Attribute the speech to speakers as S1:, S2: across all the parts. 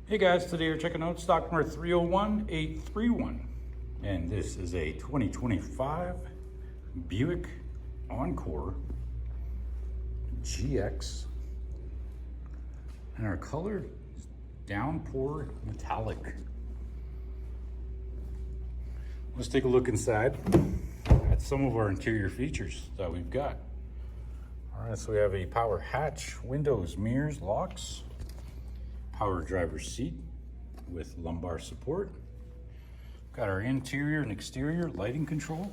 S1: Hey guys, today we're checking out stock number 301831, and this is a 2025 Buick Encore GX, and our color is downpour metallic. Let's take a look inside at some of our interior features that we've got. All right, so we have a power hatch, windows, mirrors, locks, power driver's seat with lumbar support. Got our interior and exterior lighting control.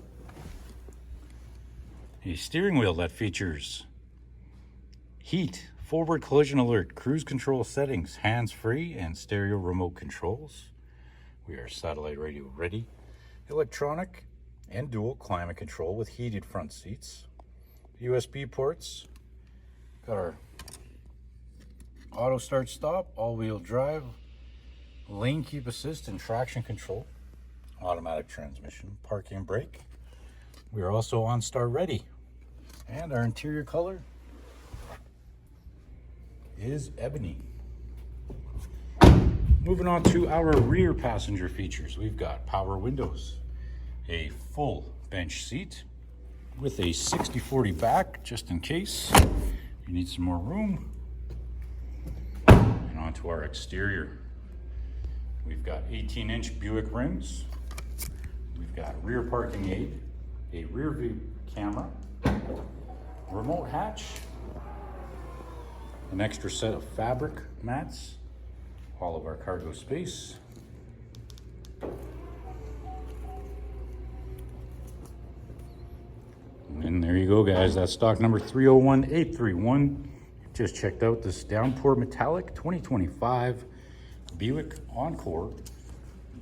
S1: A steering wheel that features heat, forward collision alert, cruise control settings, hands-free, and stereo remote controls. We are satellite radio ready. Electronic and dual climate control with heated front seats. USB ports. Got our auto start stop, all-wheel drive, lane keep assist and traction control, automatic transmission, parking and brake. We are also OnStar ready, and our interior color is ebony. Moving on to our rear passenger features, we've got power windows, a full bench seat with a 60/40 back just in case you need some more room. And onto our exterior, we've got 18-inch Buick rims, we've got rear parking aid, a rear view camera, remote hatch, an extra set of fabric mats, all of our cargo space. And there you go, guys. That's stock number 301831. Just checked out this downpour metallic 2025 Buick Encore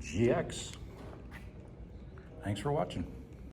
S1: GX. Thanks for watching.